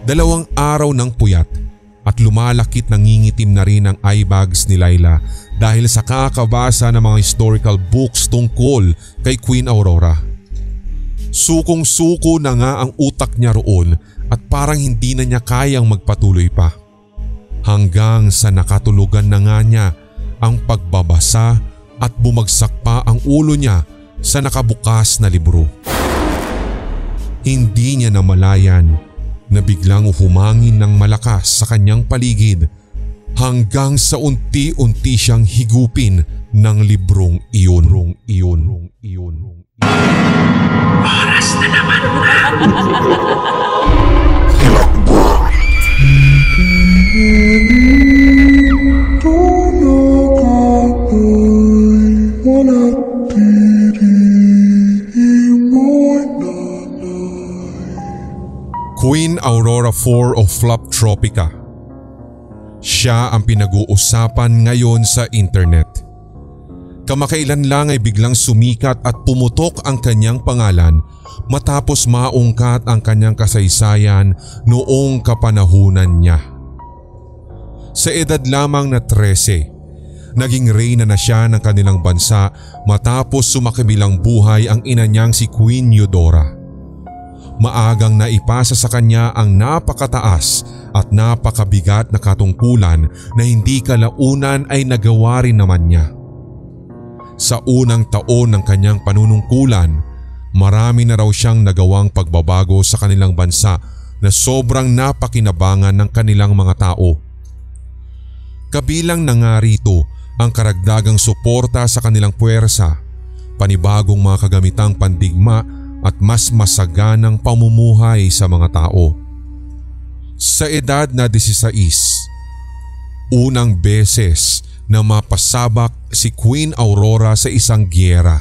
2 araw ng puyat at lumalakit nangingitim na rin ang eye bags ni Laila dahil sa kakabasa ng mga historical books tungkol kay Queen Aurora. Sukong-suko na nga ang utak niya roon at parang hindi na niya kayang magpatuloy pa. Hanggang sa nakatulugan na nga niya ang pagbabasa at bumagsak pa ang ulo niya sa nakabukas na libro. Hindi niya namalayan na biglang humangin ng malakas sa kanyang paligid hanggang sa unti-unti siyang higupin ng librong iyon. Oras na naman na. Queen Aurora IV of Floptropica. Siya ang pinag-uusapan ngayon sa internet. Kamakailan lang ay biglang sumikat at pumutok ang kanyang pangalan matapos maungkat ang kanyang kasaysayan noong kapanahunan niya. Sa edad lamang na 13, naging reyna na siya ng kanilang bansa matapos sumakabilang buhay ang ina niyang si Queen Eudora. Maagang naipasa sa kanya ang napakataas at napakabigat na katungkulan na hindi kalaunan ay nagawa rin naman niya. Sa unang taon ng kanyang panunungkulan, marami na raw siyang nagawang pagbabago sa kanilang bansa na sobrang napakinabangan ng kanilang mga tao. Kabilang na nga rito ang karagdagang suporta sa kanilang puwersa, panibagong mga kagamitang pandigma at mas masaganang pamumuhay sa mga tao. Sa edad na 16, unang beses na mapasabak si Queen Aurora sa isang giyera.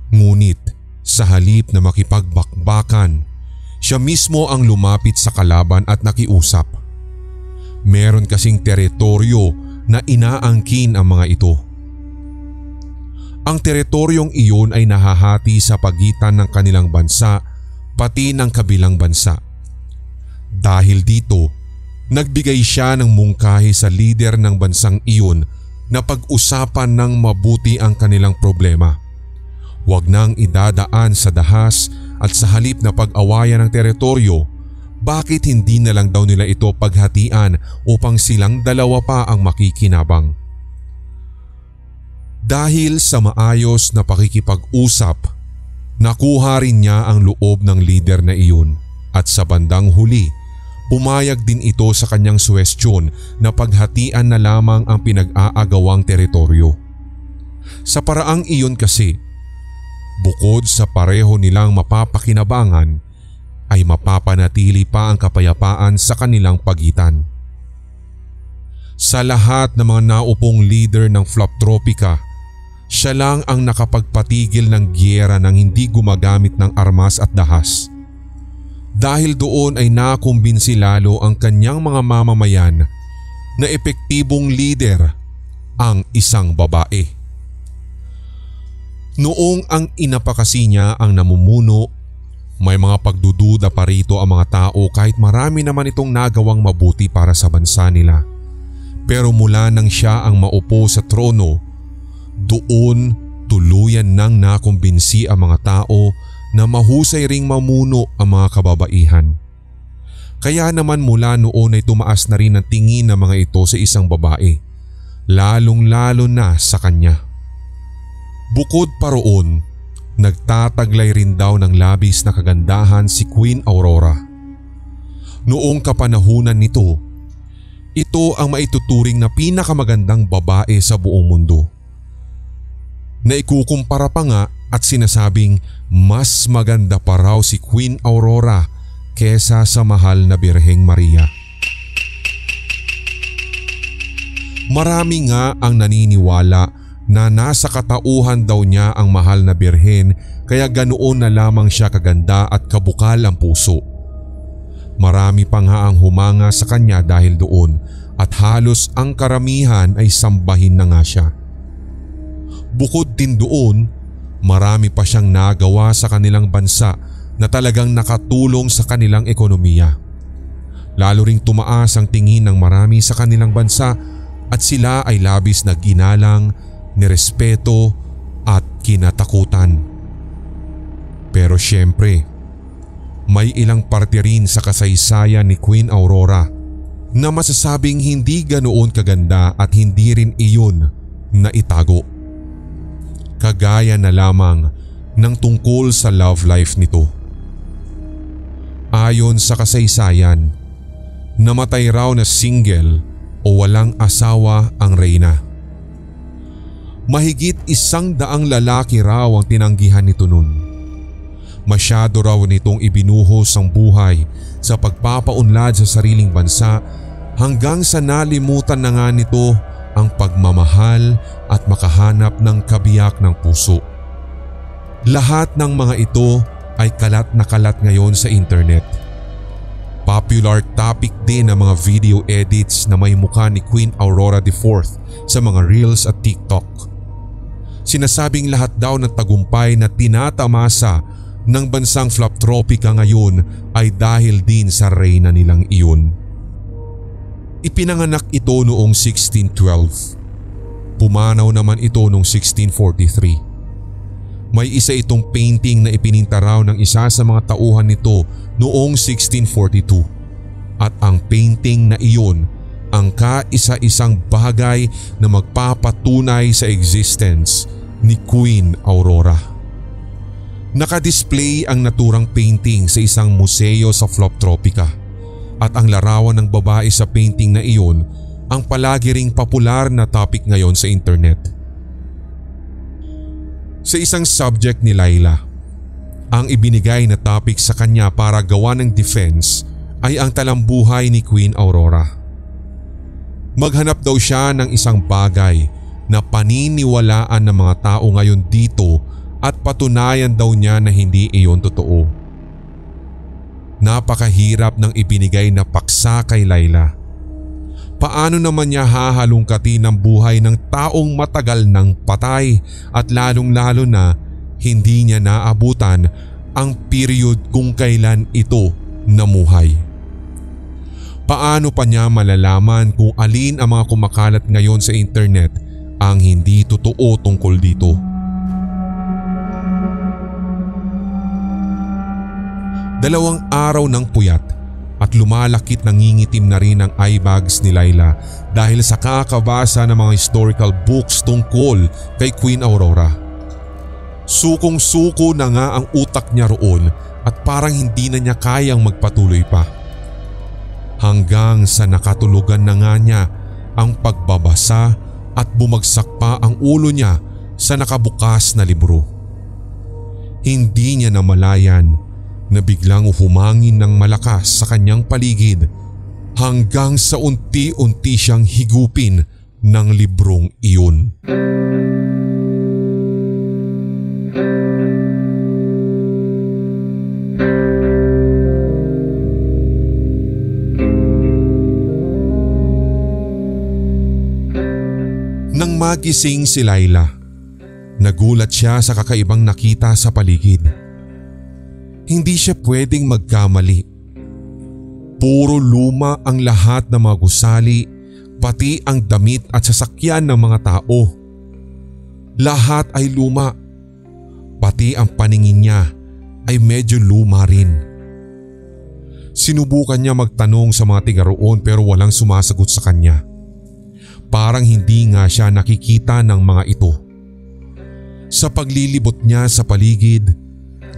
Ngunit sa halip na makipagbakbakan, siya mismo ang lumapit sa kalaban at nakiusap. Meron kasing teritoryo na inaangkin ang mga ito. Ang teritoryong iyon ay nahahati sa pagitan ng kanilang bansa pati ng kabilang bansa. Dahil dito, nagbigay siya ng mungkahi sa lider ng bansang iyon na pag-usapan ng mabuti ang kanilang problema. Huwag nang idadaan sa dahas at sa halip na pag-awayan ng teritoryo, bakit hindi na lang daw nila ito paghatian upang silang dalawa pa ang makikinabang? Dahil sa maayos na pakikipag-usap, nakuha rin niya ang loob ng lider na iyon at sa bandang huli, pumayag din ito sa kanyang suwestyon na paghatian na lamang ang pinag-aagawang teritoryo. Sa paraang iyon kasi, bukod sa pareho nilang mapapakinabangan, ay mapapanatili pa ang kapayapaan sa kanilang pagitan. Sa lahat ng mga naupong leader ng Floptropica, siya lang ang nakapagpatigil ng giyera nang hindi gumagamit ng armas at dahas. Dahil doon ay nakumbinsi lalo ang kanyang mga mamamayan na epektibong leader ang isang babae. Noong ang inapakasi niya ang namumuno, may mga pagdududa pa rito ang mga tao kahit marami naman itong nagawang mabuti para sa bansa nila. Pero mula nang siya ang maupo sa trono, doon tuluyan nang nakumbinsi ang mga tao na mahusay ring mamuno ang mga kababaihan. Kaya naman mula noon ay tumaas na rin ang tingin ng mga ito sa isang babae, lalong-lalo na sa kanya. Bukod pa roon, nagtataglay rin daw ng labis na kagandahan si Queen Aurora. Noong kapanahunan nito, ito ang maituturing na pinakamagandang babae sa buong mundo. Naikukumpara pa nga at sinasabing mas maganda pa raw si Queen Aurora kesa sa mahal na Birheng Maria. Marami nga ang naniniwala na nasa katauhan daw niya ang mahal na Birhen kaya ganoon na lamang siya kaganda at kabukal ang puso. Marami pa nga ang humanga sa kanya dahil doon at halos ang karamihan ay sambahin na nga siya. Bukod din doon, marami pa siyang nagawa sa kanilang bansa na talagang nakatulong sa kanilang ekonomiya. Lalo ring tumaas ang tingin ng marami sa kanilang bansa at sila ay labis na ginalang, nirespeto at kinatakutan. Pero syempre, may ilang parte rin sa kasaysayan ni Queen Aurora na masasabing hindi ganoon kaganda at hindi rin iyon na itago. Kagaya na lamang ng tungkol sa love life nito. Ayon sa kasaysayan, namatay raw na single o walang asawa ang reyna. Mahigit 100 lalaki raw ang tinanggihan nito noon. Masyado raw nitong ibinuhos ang buhay sa pagpapaunlad sa sariling bansa hanggang sa nalimutan na nga nito ang pagmamahal at makahanap ng kabiyak ng puso. Lahat ng mga ito ay kalat na kalat ngayon sa internet. Popular topic din ang mga video edits na may mukha ni Queen Aurora IV sa mga reels at TikTok. Sinasabing lahat daw ng tagumpay na tinatamasa ng bansang Floptropica ngayon ay dahil din sa reyna nilang iyon. Ipinanganak ito noong 1612. Pumanaw naman ito noong 1643. May isa itong painting na ipininta raw ng isa sa mga tauhan nito noong 1642 at ang painting na iyon ang kaisa-isang bagay na magpapatunay sa existence ni Queen Aurora. Nakadisplay ang naturang painting sa isang museo sa Floptropica at ang larawan ng babae sa painting na iyon ang palagi ring popular na topic ngayon sa internet. Sa isang subject ni Laila, ang ibinigay na topic sa kanya para gawa ng defense ay ang talambuhay ni Queen Aurora. Maghanap daw siya ng isang bagay na paniniwalaan ng mga tao ngayon dito at patunayan daw niya na hindi iyon totoo. Napakahirap ng ibinigay na paksa kay Laila. Paano naman niya hahalungkatin ang buhay ng taong matagal nang patay at lalong-lalo na hindi niya naabutan ang period kung kailan ito namuhay? Paano pa niya malalaman kung alin ang mga kumakalat ngayon sa internet ang hindi totoo tungkol dito? Dalawang araw ng puyat at lumalakit nangingitim na rin ang eye bags ni Laila dahil sa kakabasa ng mga historical books tungkol kay Queen Aurora. Sukong-suko na nga ang utak niya roon at parang hindi na niya kayang magpatuloy pa. Hanggang sa nakatulugan na nga niya ang pagbabasa at bumagsak pa ang ulo niya sa nakabukas na libro. Hindi niya namalayan na biglang humangin ng malakas sa kanyang paligid hanggang sa unti-unti siyang higupin ng librong iyon. Nang magising si Laila, nagulat siya sa kakaibang nakita sa paligid. Hindi siya pwedeng magkamali. Puro luma ang lahat ng mga gusali, pati ang damit at sasakyan ng mga tao. Lahat ay luma. Pati ang paningin niya ay medyo luma rin. Sinubukan niya magtanong sa mga tiga roon pero walang sumasagot sa kanya. Parang hindi nga siya nakikita ng mga ito. Sa paglilibot niya sa paligid,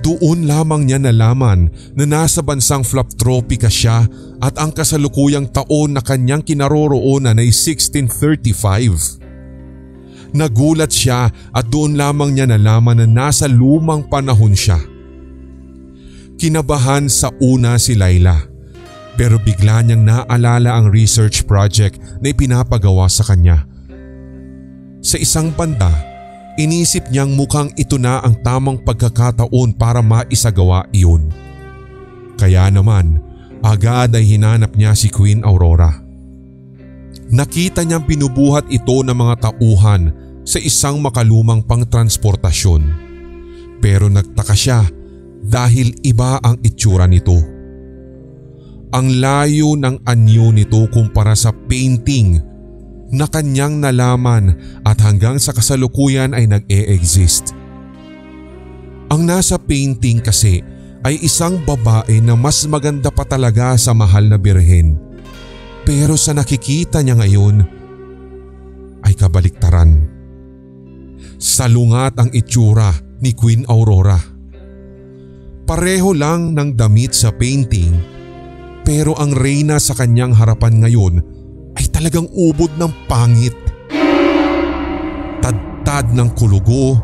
doon lamang niya nalaman na nasa bansang Floptropica siya at ang kasalukuyang taon na kanyang kinaroroonan ay 1635. Nagulat siya at doon lamang niya nalaman na nasa lumang panahon siya. Kinabahan sa una si Laila pero bigla niyang naalala ang research project na ipinapagawa sa kanya. Sa isang banda, inisip niyang mukhang ito na ang tamang pagkakataon para maisagawa iyon. Kaya naman, agad ay hinanap niya si Queen Aurora. Nakita niyang binubuhat ito ng mga tauhan sa isang makalumang pangtransportasyon. Pero nagtaka siya dahil iba ang itsura nito. Ang layo ng anyo nito kumpara sa painting na kanyang nalaman at hanggang sa kasalukuyan ay nag-e-exist. Ang nasa painting kasi ay isang babae na mas maganda pa talaga sa mahal na birhen. Pero sa nakikita niya ngayon ay kabaliktaran. Salungat ang itsura ni Queen Aurora. Pareho lang ng damit sa painting, pero ang reyna sa kanyang harapan ngayon ay talagang ubod ng pangit. Tad-tad ng kulugo,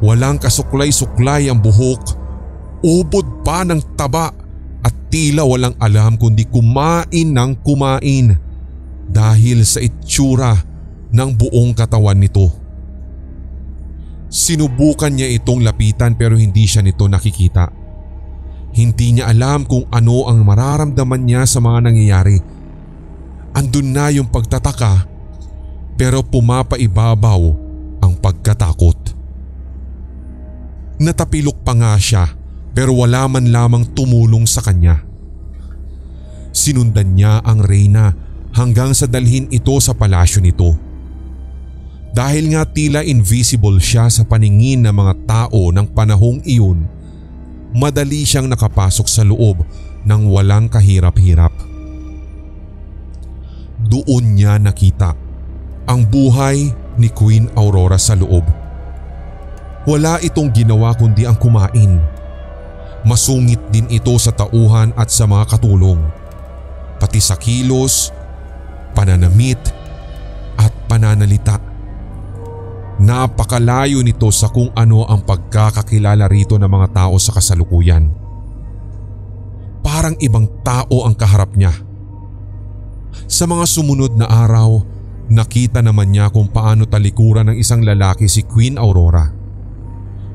walang kasuklay-suklay ang buhok, ubod pa ng taba at tila walang alam kundi kumain ng kumain dahil sa itsura ng buong katawan nito. Sinubukan niya itong lapitan pero hindi siya nito nakikita. Hindi niya alam kung ano ang mararamdaman niya sa mga nangyayari. Andun na yung pagtataka pero pumapaibabaw ang pagkatakot. Natapilok pa nga siya pero wala man lamang tumulong sa kanya. Sinundan niya ang reyna hanggang sa dalhin ito sa palasyo nito. Dahil nga tila invisible siya sa paningin ng mga tao ng panahong iyon, madali siyang nakapasok sa loob nang walang kahirap-hirap. Doon niya nakita ang buhay ni Queen Aurora sa loob. Wala itong ginawa kundi ang kumain. Masungit din ito sa tauhan at sa mga katulong, pati sa kilos, pananamit at pananalita. Napakalayo nito sa kung ano ang pagkakakilala rito ng mga tao sa kasalukuyan. Parang ibang tao ang kaharap niya. Sa mga sumunod na araw, nakita naman niya kung paano talikuran ng isang lalaki si Queen Aurora.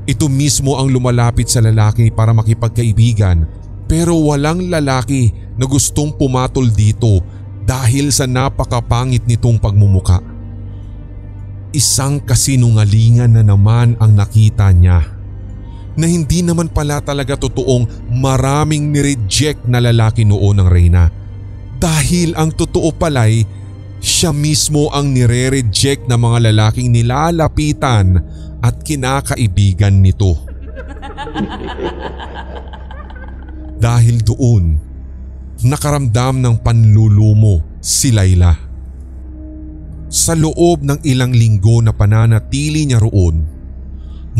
Ito mismo ang lumalapit sa lalaki para makipagkaibigan, pero walang lalaki na gustong pumatol dito dahil sa napakapangit nitong pagmumuka. Isang kasinungalingan na naman ang nakita niya, na hindi naman pala talaga totoong maraming nireject na lalaki noon ng reyna, dahil ang totoo pala'y siya mismo ang nire-reject na mga lalaking nilalapitan at kinakaibigan nito. Dahil doon, nakaramdam ng panlulumo si Layla. Sa loob ng ilang linggo na pananatili niya roon,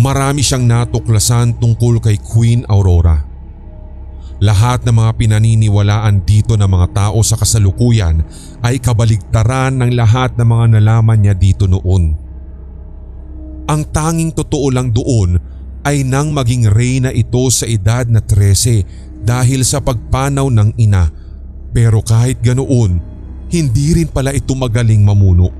marami siyang natuklasan tungkol kay Queen Aurora. Lahat ng mga pinaniniwalaan dito ng mga tao sa kasalukuyan ay kabaligtaran ng lahat ng mga nalaman niya dito noon. Ang tanging totoo lang doon ay nang maging reyna ito sa edad na 13 dahil sa pagpanaw ng ina, pero kahit ganoon, hindi rin pala ito magaling mamuno.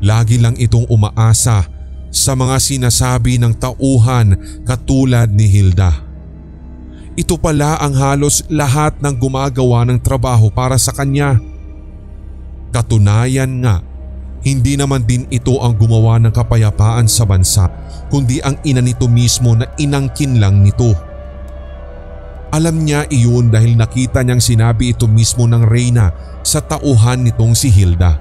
Lagi lang itong umaasa sa mga sinasabi ng tauhan katulad ni Hilda. Ito pala ang halos lahat ng gumagawa ng trabaho para sa kanya. Katunayan nga, hindi naman din ito ang gumawa ng kapayapaan sa bansa, kundi ang ina nito mismo na inangkin lang nito. Alam niya iyon dahil nakita niyang sinabi ito mismo ng reyna sa tauhan nitong si Hilda.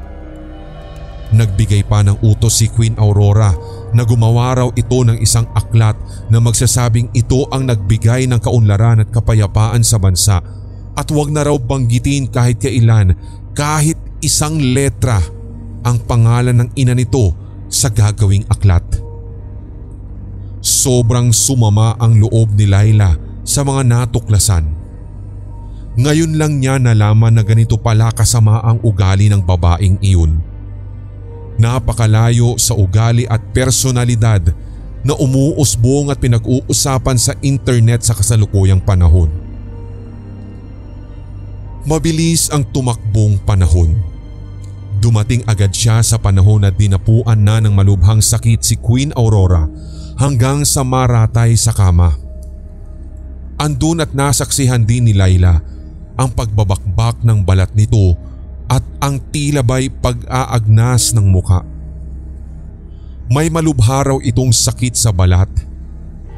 Nagbigay pa ng utos si Queen Aurora na gumawa raw ito ng isang aklat na magsasabing ito ang nagbigay ng kaunlaran at kapayapaan sa bansa at huwag na raw banggitin kahit kailan kahit isang letra ang pangalan ng ina nito sa gagawing aklat. Sobrang sumama ang loob ni Layla sa mga natuklasan. Ngayon lang niya nalaman na ganito pala kasama ang ugali ng babaeng iyon. Napakalayo sa ugali at personalidad na umuusbong at pinag-uusapan sa internet sa kasalukuyang panahon. Mabilis ang tumakbong panahon. Dumating agad siya sa panahon na dinapuan na ng malubhang sakit si Queen Aurora hanggang sa maratay sa kama. Andun at nasaksihan din ni Layla ang pagbabakbak ng balat nito at ang tila ba'y pag-aagnas ng muka. May malubha raw itong sakit sa balat,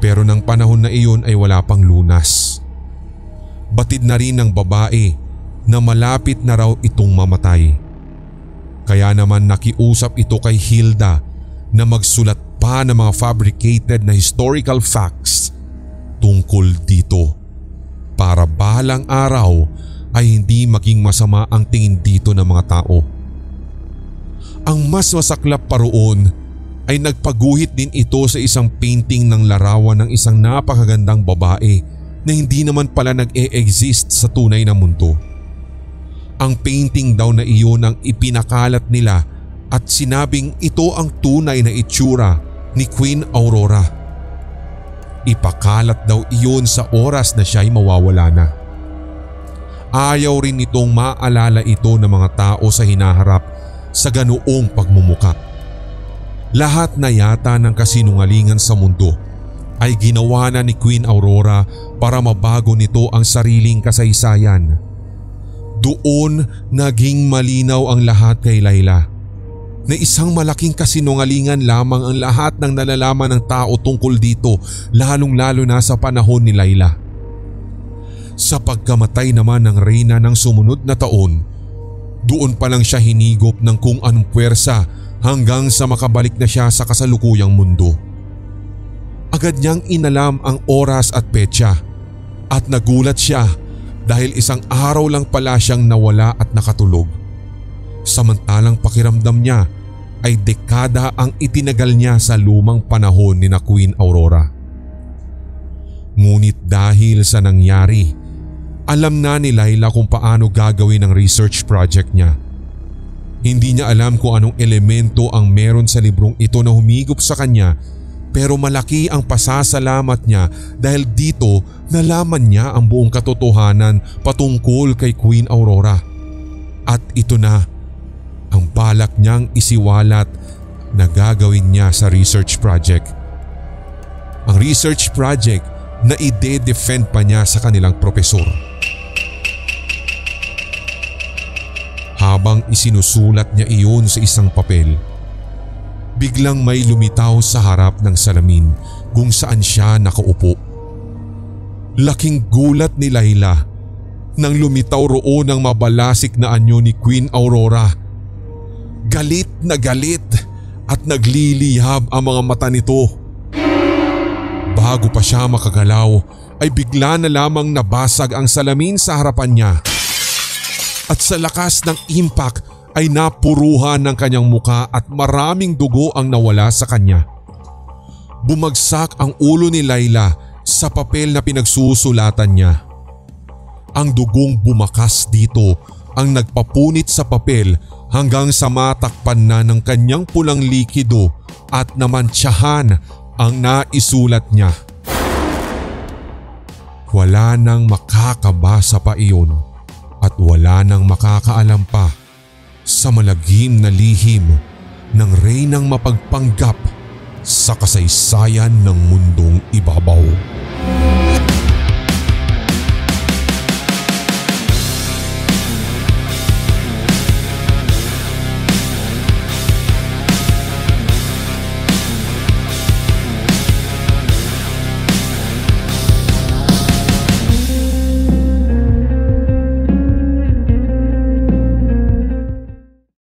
pero ng panahon na iyon ay wala pang lunas. Batid na rin ng babae na malapit na raw itong mamatay. Kaya naman nakiusap ito kay Hilda na magsulat pa ng mga fabricated na historical facts tungkol dito para bahalang araw ay hindi maging masama ang tingin dito ng mga tao. Ang mas masaklap pa roon ay nagpaguhit din ito sa isang painting ng larawan ng isang napakagandang babae na hindi naman pala nag-e-exist sa tunay na mundo. Ang painting daw na iyon ang ipinakalat nila at sinabing ito ang tunay na itsura ni Queen Aurora. Ipakalat daw iyon sa oras na siya'y mawawala na. Ayaw rin nitong maalala ito ng mga tao sa hinaharap sa ganoong pagmumuka. Lahat na yata ng kasinungalingan sa mundo ay ginawa na ni Queen Aurora para mabago nito ang sariling kasaysayan. Doon naging malinaw ang lahat kay Layla na isang malaking kasinungalingan lamang ang lahat ng nalalaman ng tao tungkol dito, lalong-lalo na sa panahon ni Layla. Sa pagkamatay naman ng reyna ng sumunod na taon, doon pa lang siya hinigop ng kung anong puwersa hanggang sa makabalik na siya sa kasalukuyang mundo. Agad niyang inalam ang oras at petsa at nagulat siya dahil isang araw lang pala siyang nawala at nakatulog. Samantalang pakiramdam niya ay dekada ang itinagal niya sa lumang panahon ni na Queen Aurora. Ngunit dahil sa nangyari, alam na ni Layla kung paano gagawin ang research project niya. Hindi niya alam kung anong elemento ang meron sa librong ito na humigop sa kanya, pero malaki ang pasasalamat niya dahil dito nalaman niya ang buong katotohanan patungkol kay Queen Aurora. At ito na ang balak niyang isiwalat na gagawin niya sa research project. Ang research project na ide-defend pa niya sa kanilang propesor. Habang isinusulat niya iyon sa isang papel, biglang may lumitaw sa harap ng salamin kung saan siya nakaupo. Laking gulat ni Layla nang lumitaw roon ang mabalasik na anyo ni Queen Aurora. Galit na galit at naglilihab ang mga mata nito. Bago pa siya makagalaw ay bigla na lamang nabasag ang salamin sa harapan niya. At sa lakas ng impact ay napuruhan ng kanyang muka at maraming dugo ang nawala sa kanya. Bumagsak ang ulo ni Layla sa papel na pinagsusulatan niya. Ang dugong bumakas dito ang nagpapunit sa papel hanggang sa matakpan na ng kanyang pulang likido at namantsahan ang naisulat niya. Wala nang makakabasa pa iyon at wala nang makakaalam pa sa malagim na lihim ng reynang mapagpanggap sa kasaysayan ng mundong ibabaw.